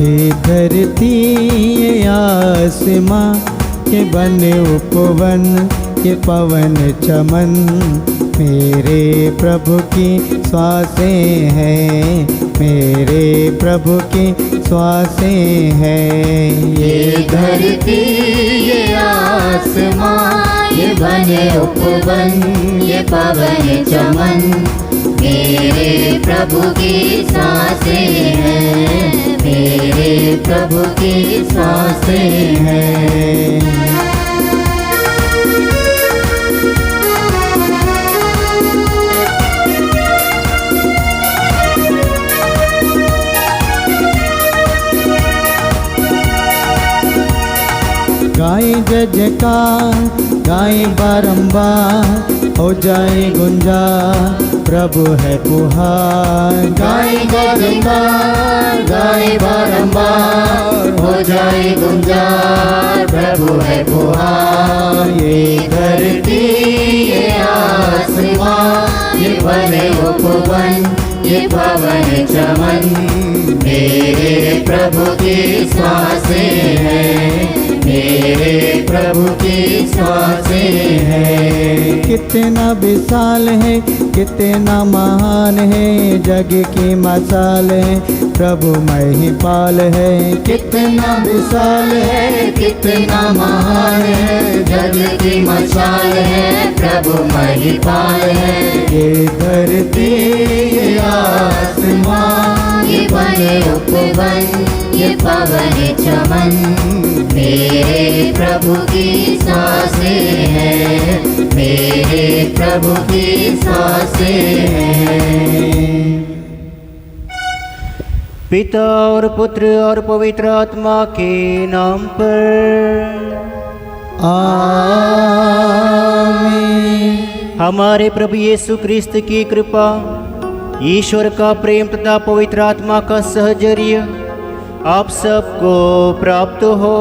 ये धरती ये आसमां ये वन उपवन ये पवन चमन मेरे प्रभु की श्वासें हैं, मेरे प्रभु की श्वासें हैं। ये धरती ये आसमां ये वन उपवन ये पवन चमन मेरे प्रभु की सांसें हैं, मेरे प्रभु की सांसें हैं। गाए जय जयकार गाए बारंबार हो जाए गुंजा प्रभु है पुहार। गाए बारंबार गाए बारंबार हो जाए गुंजार प्रभु है पुहार। ये धरती ये आसमां ये वन उपवन ये पवन चमन मेरे प्रभु की सांसें हैं, मेरे प्रभु की सांसें हैं। कितना विशाल है कितना महान है जग की मसाल है प्रभु महिपाल है। कितना विशाल है कितना महान है जग की मशाल है प्रभु महिपाल है। ये धरती ये आसमां ये वन उपवन ये पवन चमन मेरे प्रभु की सांसें हैं, मेरे प्रभु की सांसें हैं। पिता और पुत्र और पवित्र आत्मा के नाम पर आमीन। हमारे प्रभु यीशु क्रिस्त की कृपा, ईश्वर का प्रेम तथा पवित्र आत्मा का सहचर्य आप सबको प्राप्त हो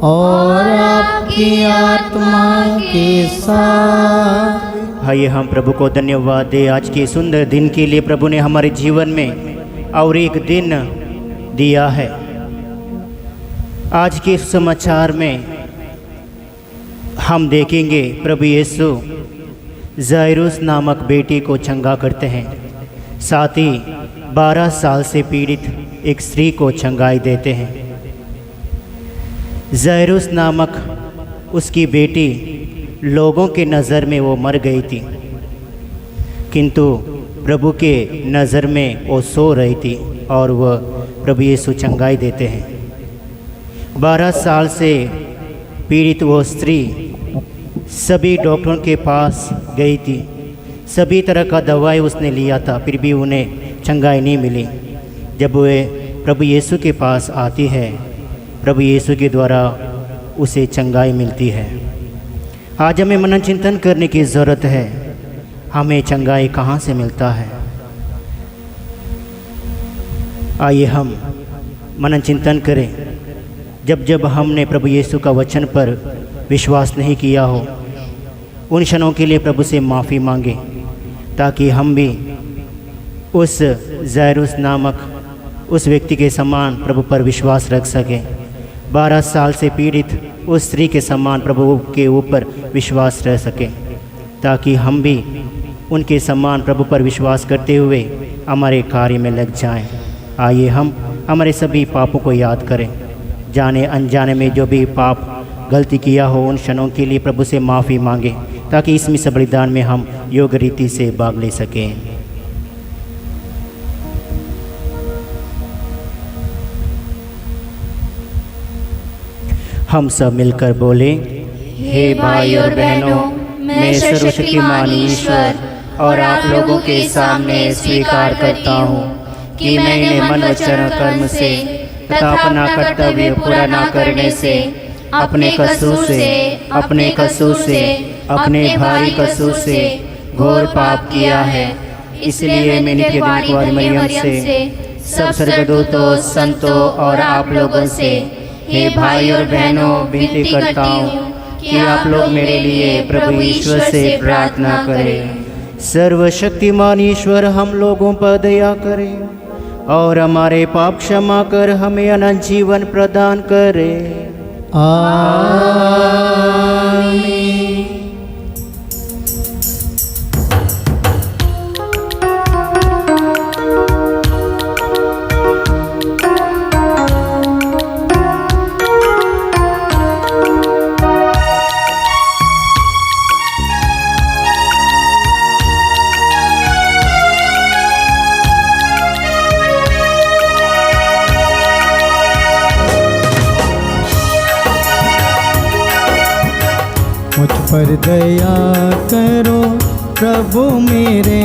और आपकी आत्मा के साथ। आइए हम प्रभु को धन्यवाद दें आज के सुंदर दिन के लिए। प्रभु ने हमारे जीवन में और एक दिन दिया है। आज के समाचार में हम देखेंगे प्रभु यीशु जायरुस नामक बेटी को चंगा करते हैं, साथ ही 12 साल से पीड़ित एक स्त्री को चंगाई देते हैं। जायरुस नामक उसकी बेटी लोगों के नज़र में वो मर गई थी, किंतु प्रभु के नज़र में वो सो रही थी और वह प्रभु यीशु चंगाई देते हैं। 12 साल से पीड़ित वो स्त्री सभी डॉक्टरों के पास गई थी, सभी तरह का दवाई उसने लिया था, फिर भी उन्हें चंगाई नहीं मिली। जब वे प्रभु यीशु के पास आती है, प्रभु यीशु के द्वारा उसे चंगाई मिलती है। आज हमें मनन चिंतन करने की ज़रूरत है, हमें चंगाई कहाँ से मिलता है। आइए हम मनन चिंतन करें। जब जब हमने प्रभु यीशु का वचन पर विश्वास नहीं किया हो, उन क्षणों के लिए प्रभु से माफ़ी मांगे, ताकि हम भी उस जायरुस नामक उस व्यक्ति के समान प्रभु पर विश्वास रख सकें। 12 साल से पीड़ित उस स्त्री के समान प्रभु के ऊपर विश्वास रह सकें, ताकि हम भी उनके समान प्रभु पर विश्वास करते हुए हमारे कार्य में लग जाएं। आइए हम हमारे सभी पापों को याद करें। जाने अनजाने में जो भी पाप गलती किया हो, उन क्षणों के लिए प्रभु से माफ़ी मांगे, ताकि इस मिस बलिदान में हम योग्य रीति से भाग ले सकें। हम सब मिलकर बोले, हे भाई और बहनों, मैं सर्वशक्तिमान ईश्वर और आप लोगों के सामने स्वीकार करता हूँ कि मैंने मन वचन कर्म से तथा अपना कर्तव्य पूरा न करने से अपने कसूर से अपने भारी कसूर से घोर पाप किया है। इसलिए मैं नित्य दिन कुंवारी मरियम से सब स्वर्गदूतों, संतों और आप लोगों से हे भाई और बहनों विनती करता हूँ कि आप लोग मेरे लिए प्रभु ईश्वर से प्रार्थना करें। सर्वशक्तिमान ईश्वर हम लोगों पर दया करें और हमारे पाप क्षमा कर हमें अनंत जीवन प्रदान करे। आमीन। मुझ पर दया करो प्रभु मेरे,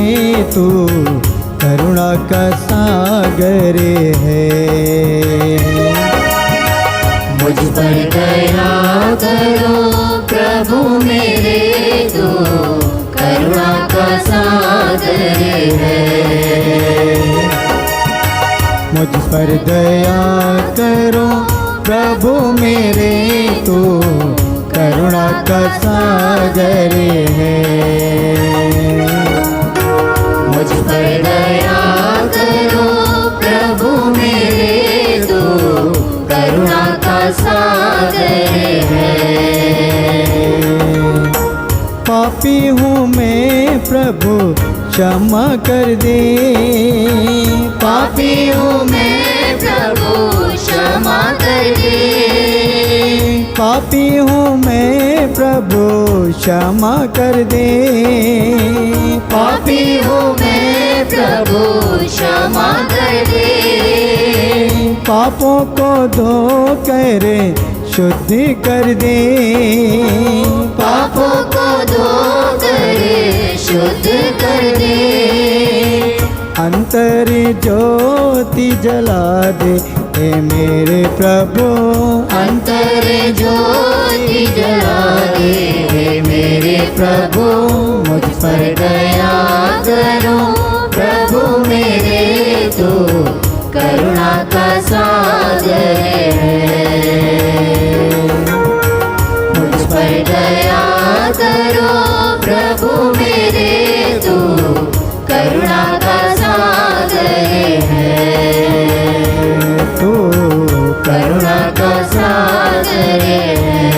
तू करुणा का सागर है। मुझ पर दया करो प्रभु मेरे, तू करुणा का सागर है। मुझ पर दया करो प्रभु मेरे, तू करुणा का सागर है। मुझ पर दया करो प्रभु मेरे, तू करुणा का सागर है। पापी हूँ मैं प्रभु क्षमा कर दे। पापी हूँ मैं प्रभु क्षमा कर दे। पापी हूँ मैं प्रभु क्षमा कर दे। पापी हूँ मैं प्रभु क्षमा कर दे। पापों को धो कर शुद्ध कर दे। पापों को धो कर शुद्ध कर दे। अंतर ज्योति जला दे हे मेरे प्रभु। अंतर ज्योति जला दे हे मेरे प्रभु। मुझ पर दया करो प्रभु मेरे, तू करुणा का सागर है। मुझ पर दया करो प्रभु मेरे, तू करुणा का सागर है। तू करुणा का सागर है।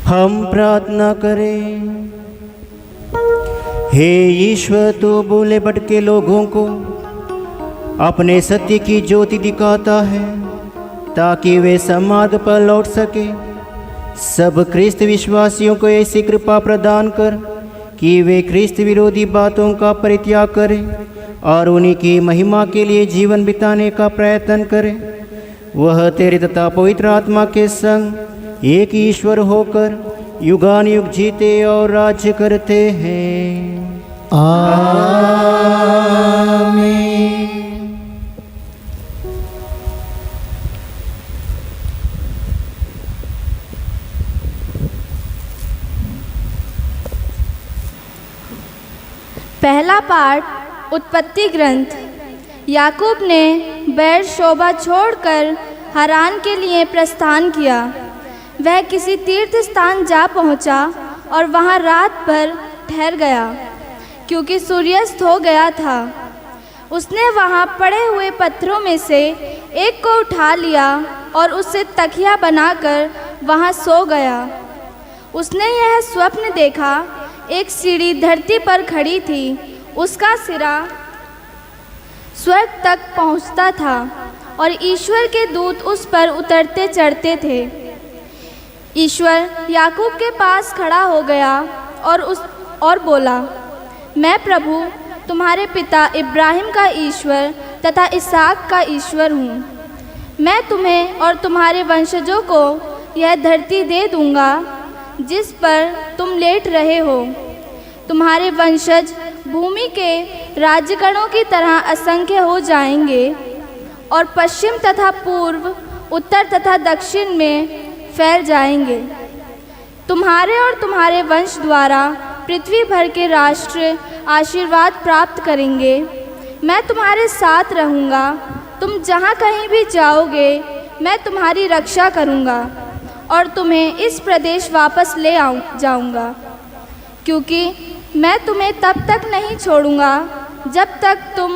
हम प्रार्थना करें। हे ईश्वर, तू भूले भटके लोगों को अपने सत्य की ज्योति दिखाता है ताकि वे समार्ग पर लौट सके। सब ख्रिस्त विश्वासियों को ऐसी कृपा प्रदान कर कि वे ख्रिस्त विरोधी बातों का परित्याग करें और उन्हीं की महिमा के लिए जीवन बिताने का प्रयत्न करें। वह तेरे तथा पवित्र आत्मा के संग एक ईश्वर होकर युगानुयुग जीते और राज्य करते हैं। आमीन। पहला पाठ उत्पत्ति ग्रंथ। याकूब ने बेरशोबा छोड़कर हारान के लिए प्रस्थान किया। वह किसी तीर्थ स्थान जा पहुंचा और वहां रात भर ठहर गया क्योंकि सूर्यास्त हो गया था। उसने वहां पड़े हुए पत्थरों में से एक को उठा लिया और उससे तकिया बनाकर वहां सो गया। उसने यह स्वप्न देखा, एक सीढ़ी धरती पर खड़ी थी, उसका सिरा स्वर्ग तक पहुंचता था और ईश्वर के दूत उस पर उतरते चढ़ते थे। ईश्वर याकूब के पास खड़ा हो गया और बोला, मैं प्रभु तुम्हारे पिता इब्राहिम का ईश्वर तथा इसहाक का ईश्वर हूँ। मैं तुम्हें और तुम्हारे वंशजों को यह धरती दे दूँगा जिस पर तुम लेट रहे हो। तुम्हारे वंशज भूमि के राज्यगणों की तरह असंख्य हो जाएंगे और पश्चिम तथा पूर्व, उत्तर तथा दक्षिण में फैल जाएंगे। तुम्हारे और तुम्हारे वंश द्वारा पृथ्वी भर के राष्ट्र आशीर्वाद प्राप्त करेंगे। मैं तुम्हारे साथ रहूँगा, तुम जहाँ कहीं भी जाओगे मैं तुम्हारी रक्षा करूँगा और तुम्हें इस प्रदेश वापस ले जाऊँगा, क्योंकि मैं तुम्हें तब तक नहीं छोड़ूंगा जब तक तुम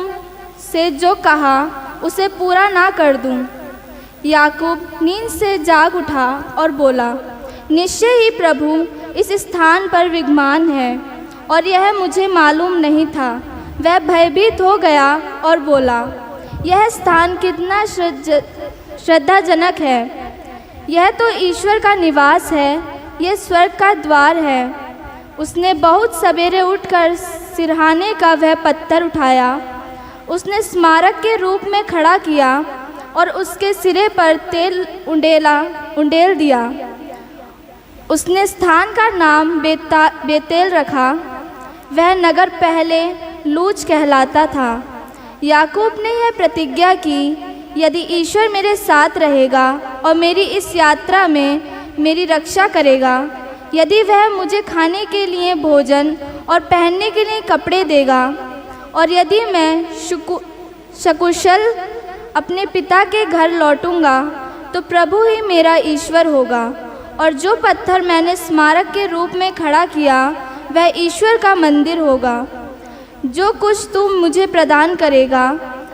से जो कहा उसे पूरा ना कर दूं। याकूब नींद से जाग उठा और बोला, निश्चय ही प्रभु इस स्थान पर विद्यमान है और यह मुझे मालूम नहीं था। वह भयभीत हो गया और बोला, यह स्थान कितना श्रद्धाजनक है। यह तो ईश्वर का निवास है, यह स्वर्ग का द्वार है। उसने बहुत सवेरे उठकर सिरहाने का वह पत्थर उठाया, उसने स्मारक के रूप में खड़ा किया और उसके सिरे पर तेल उंडेल दिया। उसने स्थान का नाम बेतेल रखा। वह नगर पहले लूज कहलाता था। याकूब ने यह प्रतिज्ञा की, यदि ईश्वर मेरे साथ रहेगा और मेरी इस यात्रा में मेरी रक्षा करेगा, यदि वह मुझे खाने के लिए भोजन और पहनने के लिए कपड़े देगा, और यदि मैं सकुशल अपने पिता के घर लौटूंगा, तो प्रभु ही मेरा ईश्वर होगा। और जो पत्थर मैंने स्मारक के रूप में खड़ा किया वह ईश्वर का मंदिर होगा। जो कुछ तू मुझे प्रदान करेगा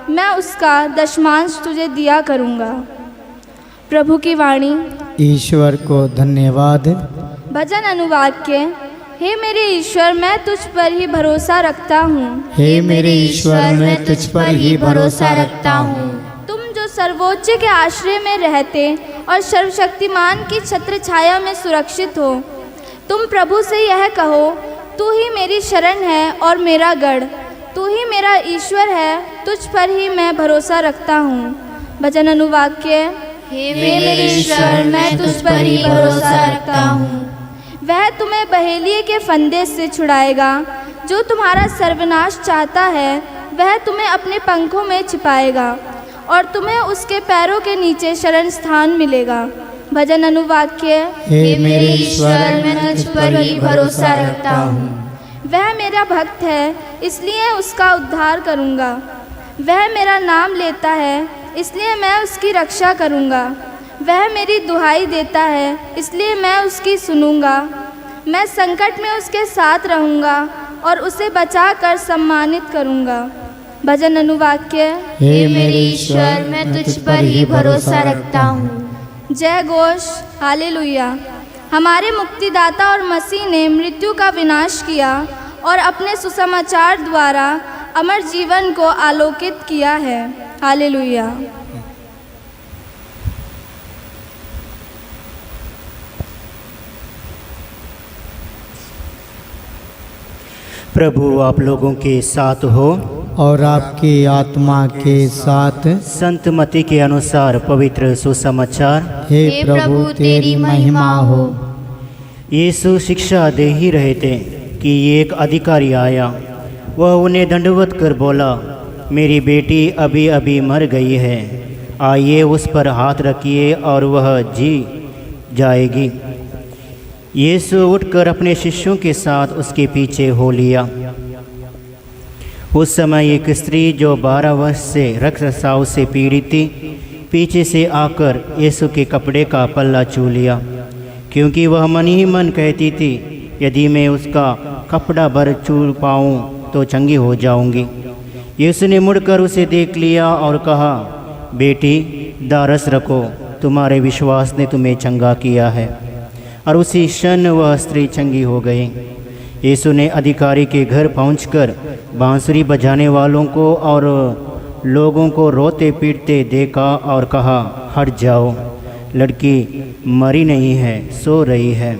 मैं उसका दशमांश तुझे दिया करूँगा। प्रभु की वाणी। ईश्वर को धन्यवाद। भजन अनुवाक्य। हे मेरे ईश्वर, मैं तुझ पर ही भरोसा रखता हूँ। हे मेरे ईश्वर, मैं तुझ पर ही भरोसा रखता हूँ। तुम जो सर्वोच्च के आश्रय में रहते और सर्वशक्तिमान की छत्र छाया में सुरक्षित हो, तुम प्रभु से यह कहो, तू ही मेरी शरण है और मेरा गढ़, तू ही मेरा ईश्वर है, तुझ पर ही मैं भरोसा रखता हूँ। भजन अनुवाक्य। हे मेरे ईश्वर, मैं तुझ पर ही भरोसा रखता हूँ। वह तुम्हें बहेलिए के फंदे से छुड़ाएगा, जो तुम्हारा सर्वनाश चाहता है वह तुम्हें अपने पंखों में छिपाएगा और तुम्हें उसके पैरों के नीचे शरण स्थान मिलेगा। भजन अनुवाक्य। हे मेरे ईश्वर, मैं तुझ पर ही भरोसा रखता हूँ। वह मेरा भक्त है, इसलिए उसका उद्धार करूँगा। वह मेरा नाम लेता है, इसलिए मैं उसकी रक्षा करूँगा। वह मेरी दुहाई देता है, इसलिए मैं उसकी सुनूँगा। मैं संकट में उसके साथ रहूँगा और उसे बचाकर सम्मानित करूँगा। भजन अनुवाक्य। हे मेरे ईश्वर, मैं तुझ पर ही भरोसा रखता हूँ। जय घोष, हालेलुया। हमारे मुक्तिदाता और मसीह ने मृत्यु का विनाश किया और अपने सुसमाचार द्वारा अमर जीवन को आलोकित किया है। हालेलुया। प्रभु आप लोगों के साथ हो और आपकी आत्मा के साथ। संत मती के अनुसार पवित्र सुसमाचार। हे प्रभु तेरी महिमा हो। यीशु शिक्षा दे ही रहे थे कि एक अधिकारी आया। वह उन्हें दंडवत कर बोला, मेरी बेटी अभी अभी मर गई है, आइए उस पर हाथ रखिए और वह जी जाएगी। यीशु उठकर अपने शिष्यों के साथ उसके पीछे हो लिया। उस समय एक स्त्री जो 12 वर्ष से रक्तस्राव से पीड़ित थी, पीछे से आकर यीशु के कपड़े का पल्ला छू लिया, क्योंकि वह मन ही मन कहती थी, यदि मैं उसका कपड़ा भर छू पाऊँ तो चंगी हो जाऊंगी। यीशु ने मुड़कर उसे देख लिया और कहा, बेटी दारस रखो, तुम्हारे विश्वास ने तुम्हें चंगा किया है। और उसी क्षण वह स्त्री चंगी हो गई। यीशु ने अधिकारी के घर पहुंचकर बांसुरी बजाने वालों को और लोगों को रोते पीटते देखा और कहा, हट जाओ, लड़की मरी नहीं है, सो रही है।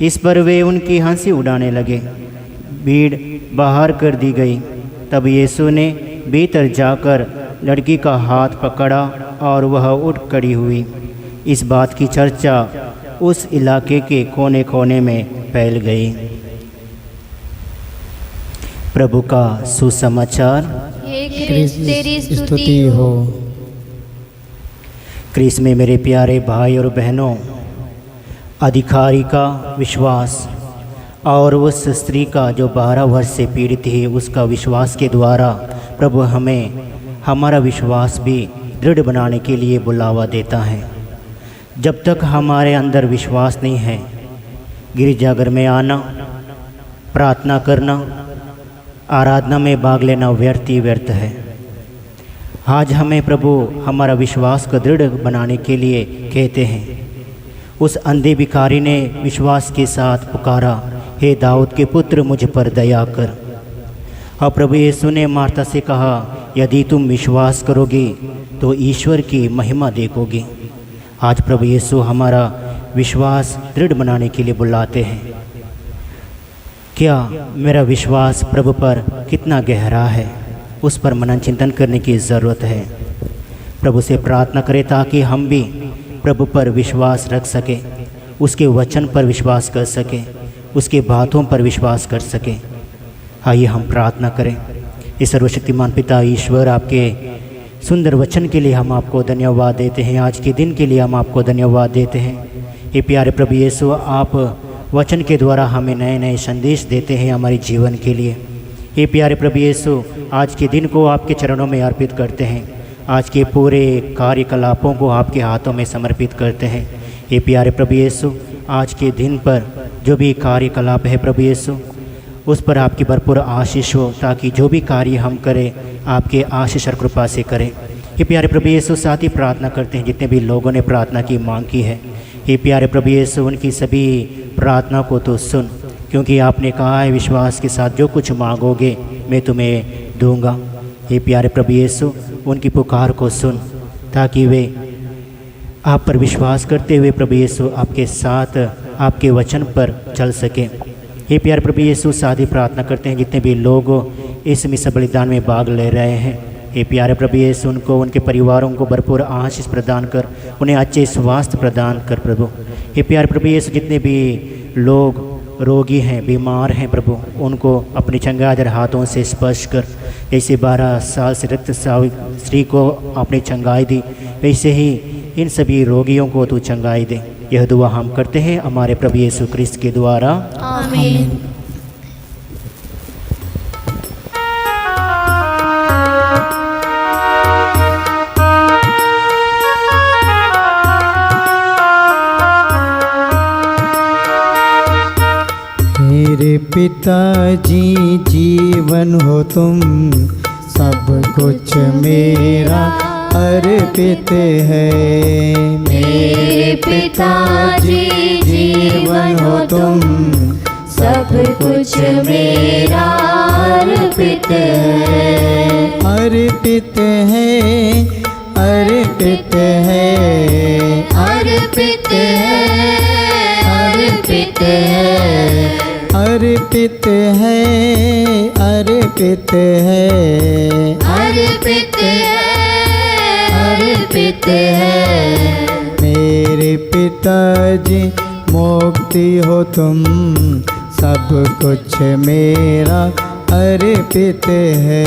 इस पर वे उनकी हंसी उड़ाने लगे। भीड़ बाहर कर दी गई। तब यीशु ने भीतर जाकर लड़की का हाथ पकड़ा और वह उठ खड़ी हुई। इस बात की चर्चा उस इलाके के कोने कोने में फैल गई। प्रभु का सुसमाचार। हे क्रिस्त तेरी स्तुति हो। क्रिस्त में मेरे प्यारे भाई और बहनों, अधिकारी का विश्वास और उस स्त्री का जो 12 वर्ष से पीड़ित है, उसका विश्वास के द्वारा प्रभु हमें हमारा विश्वास भी दृढ़ बनाने के लिए बुलावा देता है। जब तक हमारे अंदर विश्वास नहीं है, गिरजाघर में आना, प्रार्थना करना, आराधना में भाग लेना व्यर्थ ही व्यर्थ है। आज हमें प्रभु हमारा विश्वास को दृढ़ बनाने के लिए कहते हैं। उस अंधे भिखारी ने विश्वास के साथ पुकारा, हे दाऊद के पुत्र मुझ पर दया कर। और प्रभु यीशु ने मार्था से कहा, यदि तुम विश्वास करोगे तो ईश्वर की महिमा देखोगे। आज प्रभु यीशु हमारा विश्वास दृढ़ बनाने के लिए बुलाते हैं। क्या मेरा विश्वास प्रभु पर कितना गहरा है, उस पर मनन चिंतन करने की ज़रूरत है। प्रभु से प्रार्थना करें ताकि हम भी प्रभु पर विश्वास रख सकें, उसके वचन पर विश्वास कर सकें, उसके बातों पर विश्वास कर सकें। आइए हम प्रार्थना करें। इस सर्वशक्तिमान पिता ईश्वर, आपके सुंदर वचन के लिए हम आपको धन्यवाद देते हैं। आज के दिन के लिए हम आपको धन्यवाद देते हैं। ये प्यारे प्रभु यीशु, आप वचन के द्वारा हमें नए नए संदेश देते हैं हमारे जीवन के लिए। ये प्यारे प्रभु यीशु, आज के दिन को आपके चरणों में अर्पित करते हैं। आज के पूरे कार्यकलापों को आपके हाथों में समर्पित करते हैं। ये प्यारे प्रभु यीशु, आज के दिन पर जो भी कार्यकलाप है प्रभु यीशु, उस पर आपकी भरपूर आशीष हो, ताकि जो भी कार्य हम करें आपके आशीष और कृपा से करें। ये प्यारे प्रभु यीशु, साथ ही प्रार्थना करते हैं जितने भी लोगों ने प्रार्थना की मांग की है, ये प्यारे प्रभु यीशु उनकी सभी प्रार्थना को तो सुन, क्योंकि आपने कहा है विश्वास के साथ जो कुछ मांगोगे मैं तुम्हें दूंगा। ये प्यारे प्रभु यीशु उनकी पुकार को सुन, ताकि वे आप पर विश्वास करते हुए प्रभु यीशु आपके साथ आपके वचन पर चल सकें। हे प्यारे प्रभु यीशु, साथ ही प्रार्थना करते हैं जितने भी लोग इस मिसा बलिदान में भाग ले रहे हैं, हे प्यारे प्रभु यीशु उनको, उनके परिवारों को भरपूर आशीष प्रदान कर, उन्हें अच्छे स्वास्थ्य प्रदान कर प्रभु। हे प्यारे प्रभु यीशु, जितने भी लोग रोगी हैं, बीमार हैं प्रभु, उनको अपने चंगादर हाथों से स्पर्श कर। जैसे 12 साल से रक्तस्राव स्त्री को आपने चंगाई दी, वैसे ही इन सभी रोगियों को तू चंगाई दे। यह दुआ हम करते हैं हमारे प्रभु यीशु क्रिस्त के द्वारा, आमीन। मेरे पिताजी जीवन हो तुम, सब कुछ मेरा अर्पित है। मेरे पिताजी जीवन हो तुम, सब कुछ मेरा अर्पित है। अर्पित है, अर्पित है, अर्पित है, अर्पित है, अर्पित है, अर्पित है, अर्पित है, अर्पित है। मेरे पिताजी मुक्ति हो तुम, सब कुछ मेरा अर्पित है।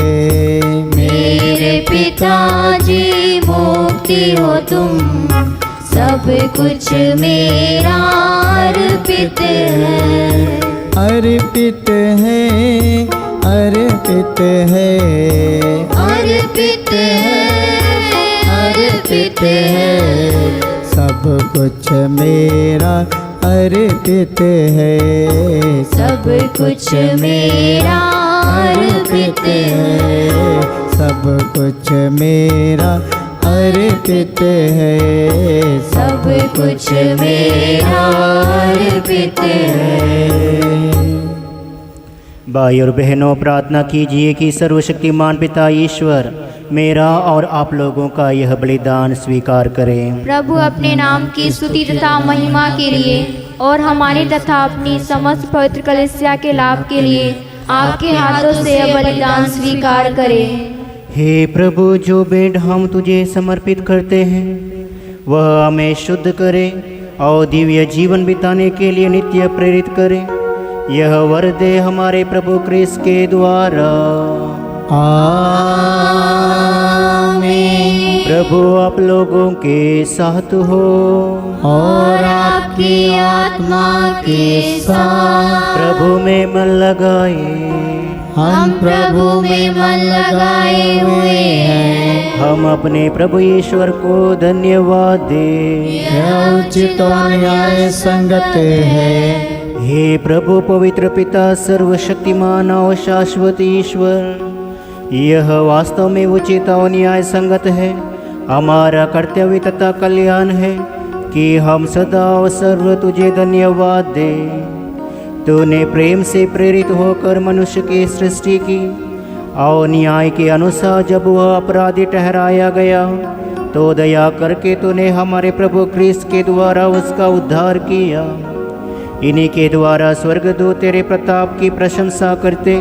मेरे पिताजी मुक्ति हो तुम, सब कुछ मेरा अर्पित है। अर्पित है, अर्पित है, अर्पित है, अर्पित है। सब कुछ मेरा अर्पित है। सब कुछ मेरा अर्पित है। सब कुछ मेरा अर्पित है। सब कुछ मेरा अर्पित है। भाई और बहनों, प्रार्थना कीजिए कि सर्वशक्तिमान पिता ईश्वर मेरा और आप लोगों का यह बलिदान स्वीकार करें। प्रभु अपने नाम की स्तुति तथा महिमा के लिए और हमारे तथा अपनी समस्त पवित्र कलीसिया के लाभ के लिए आपके हाथों से यह बलिदान स्वीकार करें। हे प्रभु, जो भेंट हम तुझे समर्पित करते हैं वह हमें शुद्ध करे और दिव्य जीवन बिताने के लिए नित्य प्रेरित करे। यह वर दे हमारे प्रभु क्रिस्त के द्वारा। आमीन। प्रभु आप लोगों के साथ हो और आपकी आत्मा के साथ। प्रभु में मन लगाए, हम प्रभु में मन लगाए हुए हैं। हम अपने प्रभु ईश्वर को धन्यवाद दे। यह उचित और न्याय संगत है। हे प्रभु पवित्र पिता सर्वशक्तिमान और शाश्वत ईश्वर, यह वास्तव में उचित और न्याय संगत है, हमारा कर्तव्य तथा कल्याण है कि हम सदा और सर्व तुझे धन्यवाद दें। तूने प्रेम से प्रेरित होकर मनुष्य की सृष्टि की और न्याय के अनुसार जब वह अपराधी ठहराया गया तो दया करके तूने हमारे प्रभु क्रिस्त के द्वारा उसका उद्धार किया। इन्हीं के द्वारा स्वर्गदूत तेरे प्रताप की प्रशंसा करते,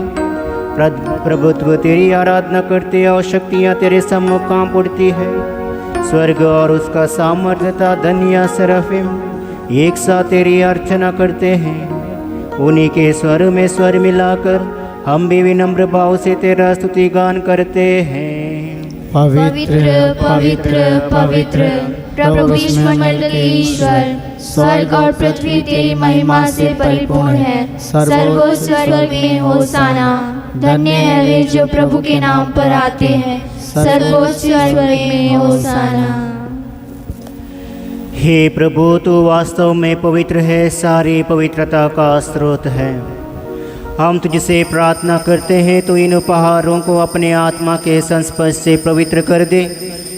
प्रभुत्व तेरी आराधना करते और शक्तियाँ तेरे सम्मुख कांप उठती है। स्वर्ग और उसका सामर्थ्य तथा धन्य सरफिम एक साथ तेरी अर्चना करते हैं। उन्हीं के स्वर में स्वर मिलाकर हम भी विनम्र भाव से तेरा स्तुति गान करते हैं। पवित्र पवित्र पवित्र प्रभु विश्वमंडल के ईश्वर, स्वर्ग और पृथ्वी तेरी महिमा से परिपूर्ण है। सर्वोच्च स्वर्ग में होसाना, धन्य है वे जो प्रभु के नाम पर आते हैं। सर्वोच्च स्वर्ग में होसाना। हे प्रभु, तू वास्तव में पवित्र है, सारी पवित्रता का स्रोत है। हम तुझसे प्रार्थना करते हैं तो इन उपहारों को अपने आत्मा के संस्पर्श से पवित्र कर दे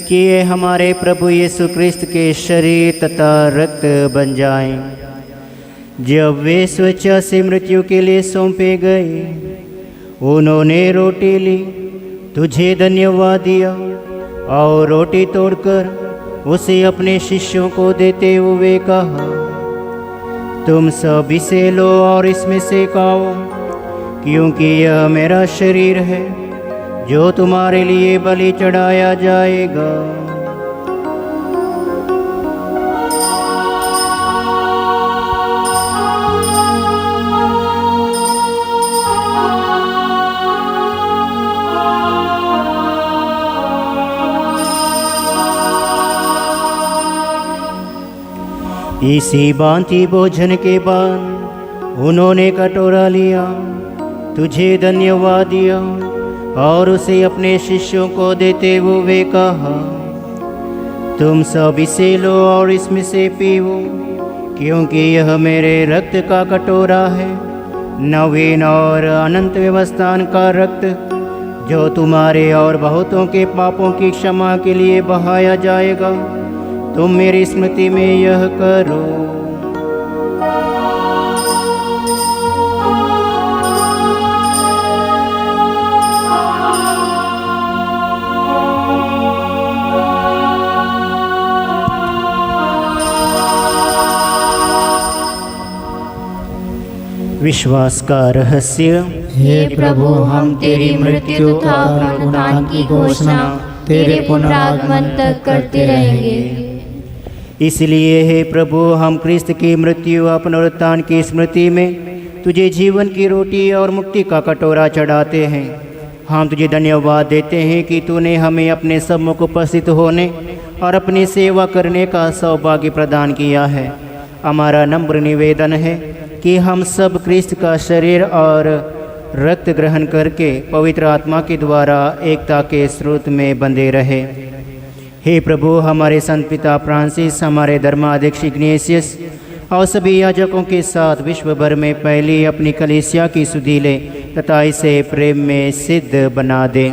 कि ये हमारे प्रभु यीशु क्रिस्त के शरीर तथा रक्त बन जाएं। जब वे स्वेच्छा से मृत्यु के लिए सौंपे गए, उन्होंने रोटी ली, तुझे धन्यवाद दिया और रोटी तोड़कर उसे अपने शिष्यों को देते हुए कहा, तुम सब इसे लो और इसमें से खाओ, क्योंकि यह मेरा शरीर है जो तुम्हारे लिए बलि चढ़ाया जाएगा। इसी भांति भोजन के बाद उन्होंने कटोरा लिया, तुझे धन्यवाद दिया और उसे अपने शिष्यों को देते हुए कहा, तुम सब इसे लो और इसमें से पीओ, क्योंकि यह मेरे रक्त का कटोरा है, नवीन और अनंत व्यवस्थान का रक्त, जो तुम्हारे और बहुतों के पापों की क्षमा के लिए बहाया जाएगा। तुम मेरी स्मृति में यह करो। विश्वास का रहस्य। हे प्रभु, हम तेरी मृत्यु तथा पुनरुत्थान की घोषणा तेरे पुनरागमन तक करते रहेंगे। इसलिए हे प्रभु, हम क्रिस्त की मृत्यु और पुनरुत्थान की स्मृति में तुझे जीवन की रोटी और मुक्ति का कटोरा चढ़ाते हैं। हम तुझे धन्यवाद देते हैं कि तूने हमें अपने सम्मुख उपस्थित होने और अपनी सेवा करने का सौभाग्य प्रदान किया है। हमारा नम्र निवेदन है कि हम सब क्रिस्त का शरीर और रक्त ग्रहण करके पवित्र आत्मा के द्वारा एकता के स्रोत में बंधे रहे। हे प्रभु, हमारे संत पिता फ्रांसिस, हमारे धर्माध्यक्ष इग्नेशियस और सभी याजकों के साथ विश्व भर में पहली अपनी कलीसिया की सुधि ले तथा इसे प्रेम में सिद्ध बना दे।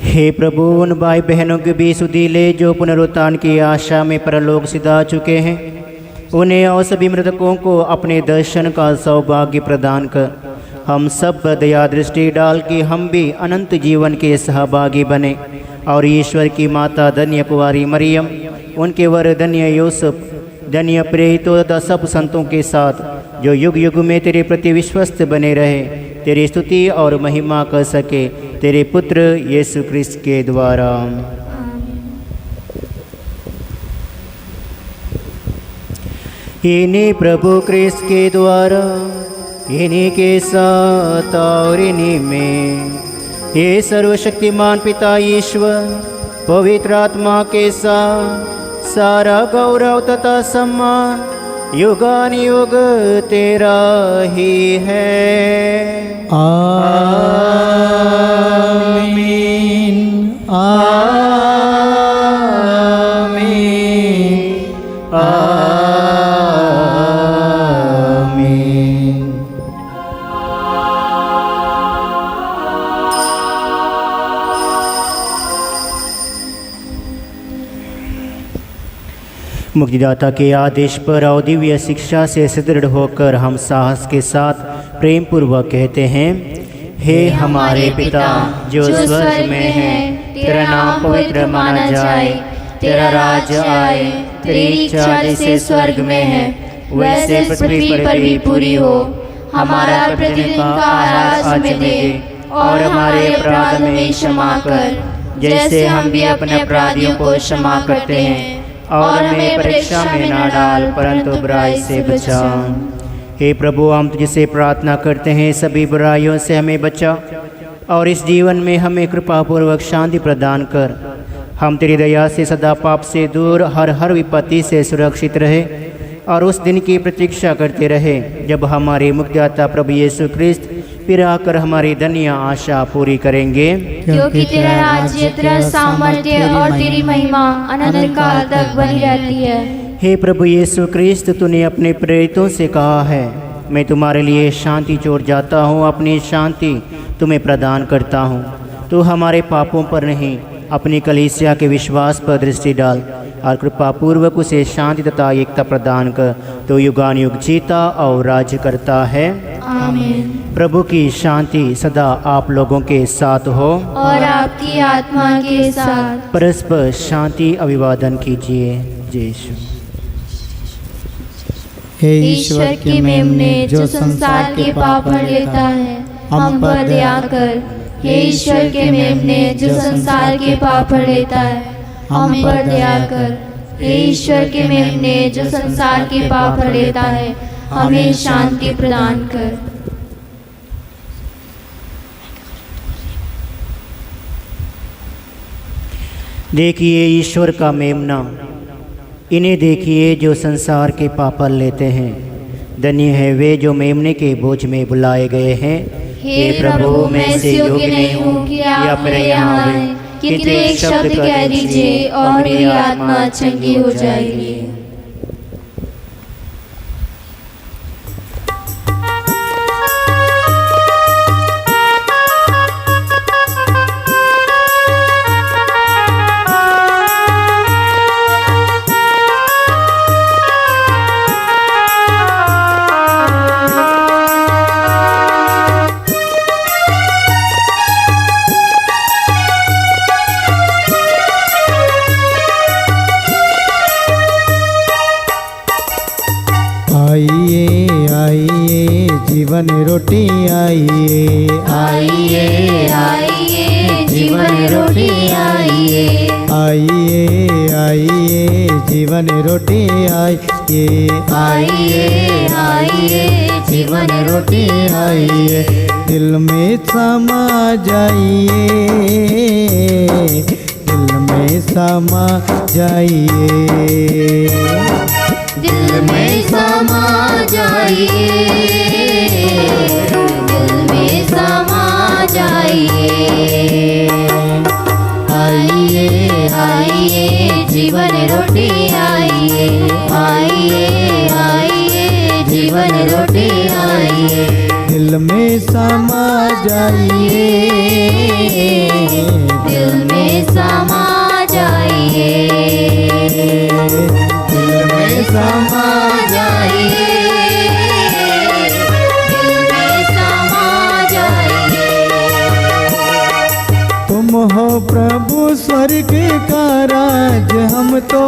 हे प्रभु, उन भाई बहनों के भी सुधि ले जो पुनरुत्थान की आशा में परलोक सिधा चुके हैं, उन्हें और सभी मृतकों को अपने दर्शन का सौभाग्य प्रदान कर हम सब दया दृष्टि डाल कि हम भी अनंत जीवन के सहभागी बने और ईश्वर की माता धन्य कुंवारी मरियम, उनके वर धन्य यूसुफ, धन्य प्रेरितों तथा सब संतों के साथ जो युग युग में तेरे प्रति विश्वस्त बने रहे, तेरी स्तुति और महिमा कर सके, तेरे पुत्र यीशु क्रिस्त के द्वारा। इन्हीं प्रभु क्रिस्त के द्वारा, इन्हीं के साथ और इन्हीं में, ये सर्वशक्तिमान पिता ईश्वर पवित्र आत्मा के साथ सारा गौरव तथा सम्मान युगानुयुग तेरा ही है। आमीन आमीन आमीन। मुक्तिदाता के आदेश पर और दिव्य शिक्षा से सुदृढ़ होकर हम साहस के साथ प्रेम पूर्वक कहते हैं, हे हमारे पिता जो स्वर्ग में है, तेरा नाम पवित्र माना जाए, तेरा राज्य आए, तेरी इच्छा जैसे स्वर्ग में है वैसे पृथ्वी पर भी पूरी हो। हमारा प्रतिदिन का आहार हमें दे और हमारे अपराध में क्षमा कर, जैसे हम भी अपने अपराधियों को क्षमा करते हैं, और हमें परीक्षा में ना डाल परंतु बुराई से बचा। हे प्रभु, हम तुझसे प्रार्थना करते हैं, सभी बुराइयों से हमें बचा और इस जीवन में हमें कृपापूर्वक शांति प्रदान कर। हम तेरी दया से सदा पाप से दूर, हर विपत्ति से सुरक्षित रहे और उस दिन की प्रतीक्षा करते रहे जब हमारे मुक्तिदाता प्रभु यीशु क्रिस्त फिर आकर हमारी धन्य आशा पूरी करेंगे। क्योंकि तेरा राज्य, तेरा सामर्थ्य और तेरी महिमा अनंत काल तक बनी रहती है। हे प्रभु यीशु क्रिस्त, तूने अपने प्रेरितों से कहा है, मैं तुम्हारे लिए शांति छोड़ जाता हूँ, अपनी शांति तुम्हें प्रदान करता हूँ। तू हमारे पापों पर नहीं, अपनी कलीसिया के विश्वास पर दृष्टि डाल और कृपापूर्वक उसे शांति तथा एकता प्रदान कर। तो युगानुयुग जीता और राज्य करता है। आमीन। प्रभु की शांति सदा आप लोगों के साथ हो और आपकी आत्मा के साथ। परस्पर शांति अभिवादन कीजिए। जय यीशु। हे ईश्वर की मेमने जो संसार के पाप भर लेता है, हम पर दया कर। हे ईश्वर के मेमने जो संसार के पाप भर लेता है, हम पर दया कर। हे ईश्वर के मेमने जो संसार के पाप भर लेता है, हमें शांति प्रदान कर। देखिए ईश्वर का मेमना, इन्हें देखिए जो संसार के पाप लेते हैं। धन्य है वे जो मेमने के बोझ में बुलाए गए हैं। हे प्रभु, मैं इससे योग्य नहीं हूँ कि आप मेरे यहाँ आए, किंतु एक शब्द कह दीजिए और मेरी आत्मा चंगी हो जाएगी। जीवन रोटी आइए, आइए आइए जीवन रोटी आइए, आइए आइए जीवन रोटी आइए, आइए आइए जीवन रोटी आइए। दिल में समा जाइए, दिल में समा जाइए, दिल में समा जाइए, दिल में समा जाइए। आइए आइए जीवन रोटी आइए, आइए आइए जीवन रोटी आइए। दिल में समा जाइए, दिल में समा जाइए, दिल में समा जाइए, दिल में समा जाइए। तुम हो प्रभु स्वर्ग का राज, हम तो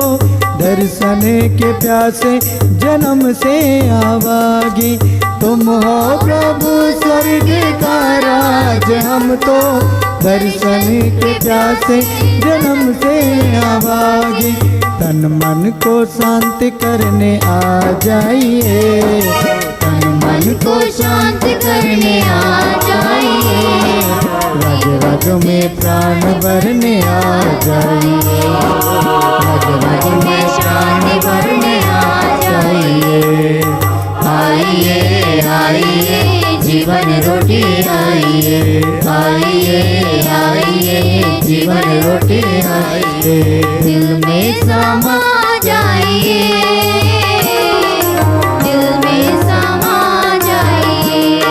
दर्शन के प्यासे जन्म से आवागी। तुम हो प्रभु स्वर्ग का राज, हम तो दर्शन के प्यासे जन्म से आवागी। तन मन को शांत करने आ जाइए, तन मन को शांत करने आ जाइए, रग रग में प्राण भरने आ जाइए, रग रग में प्राण भरने आ जाइए। आइए आइए जीवन रोटी आइए, आइए आइए जीवन रोटी आइए। दिल में समा जाइए, दिल में समा जाइए,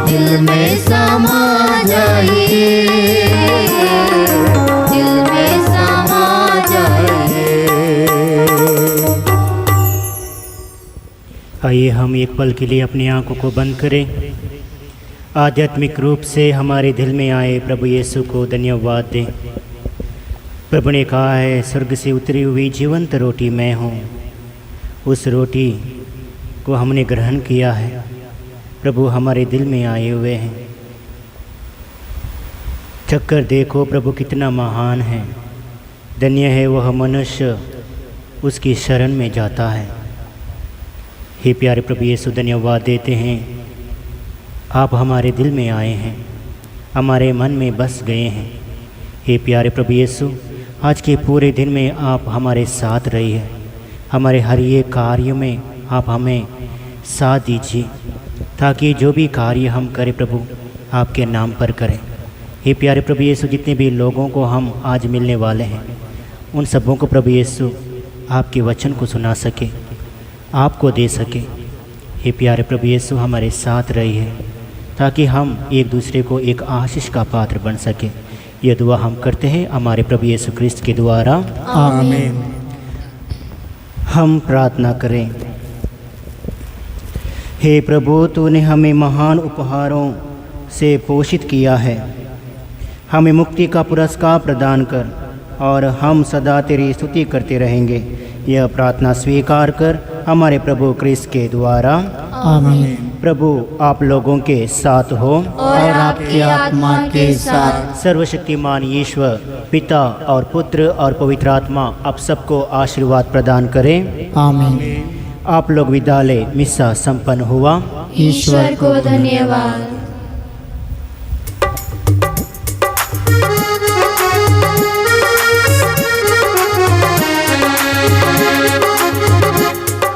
दिल में समा जाइए, दिल में समा जाइए। आइए हम एक पल के लिए अपनी आंखों को बंद करें। आध्यात्मिक रूप से हमारे दिल में आए प्रभु यीशु को धन्यवाद दें। प्रभु ने कहा है, स्वर्ग से उतरी हुई जीवंत रोटी मैं हूँ। उस रोटी को हमने ग्रहण किया है। प्रभु हमारे दिल में आए हुए हैं। चक्कर देखो प्रभु कितना महान है। धन्य है वह मनुष्य उसकी शरण में जाता है। हे प्यारे प्रभु यीशु, धन्यवाद देते हैं, आप हमारे दिल में आए हैं, हमारे मन में बस गए हैं। हे प्यारे प्रभु यीशु, आज के पूरे दिन में आप हमारे साथ रहिए। हमारे हर एक कार्य में आप हमें साथ दीजिए, ताकि जो भी कार्य हम करें प्रभु आपके नाम पर करें। हे प्यारे प्रभु यीशु, जितने भी लोगों को हम आज मिलने वाले हैं, उन सबों को प्रभु यीशु आपके वचन को सुना सके, आपको दे सके। हे प्यारे प्रभु यीशु, हमारे साथ रहिए, ताकि हम एक दूसरे को एक आशीष का पात्र बन सके। ये दुआ हम करते हैं हमारे प्रभु यीशु क्रिस्त के द्वारा, आमीन। हम प्रार्थना करें। हे प्रभु, तूने हमें महान उपहारों से पोषित किया है। हमें मुक्ति का पुरस्कार प्रदान कर और हम सदा तेरी स्तुति करते रहेंगे। यह प्रार्थना स्वीकार कर हमारे प्रभु क्रिस्त के द्वारा, आमीन। प्रभु आप लोगों के साथ हो और आपकी आत्मा के साथ। सर्वशक्तिमान ईश्वर पिता और पुत्र और पवित्र आत्मा आप सबको आशीर्वाद प्रदान करें, आमीन। आप लोग विद्यालय मिस्सा संपन्न हुआ। ईश्वर को धन्यवाद।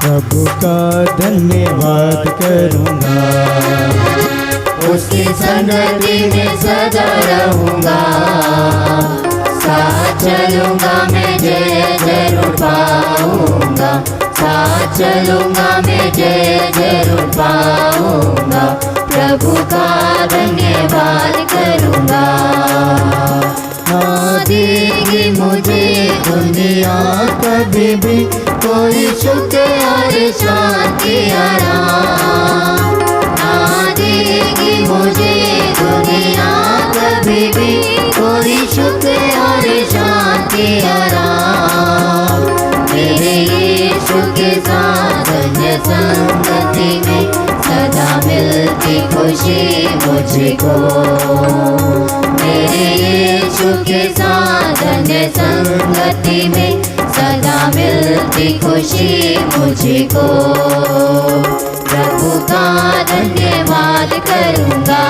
प्रभु का धन्यवाद करूँगा, उसकी संगति में सदा रहूँगा। साथ चलूँगा मैं, जय जरूर पाऊँगा। साथ चलूँगा मैं, जय जरूर पाऊँगा। प्रभु का धन्यवाद करूँगा। ना देगी मुझे दुनिया कभी भी कोई सुख और शांति आराम। ना देगी मुझे दुनिया कभी भी कोई सुख और शांति आराम। मेरे यीशु के साथ धन्य संगति में सदा मिलती खुशी मुझको। मेरे यीशु के साथ धन्य संगति में सदा मिलती खुशी मुझको। प्रभु का धन्यवाद करूँगा,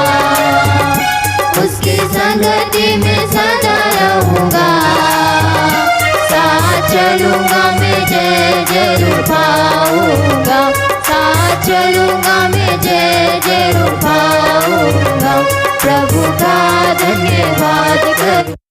उसकी संगति में सदा रहूँगा। साथ चलूँगा मैं, जय जरूर पाऊँगा। साथ चलूँगा मैं, जय जरूर पाऊँगा। प्रभु का धन्यवाद करूँगा।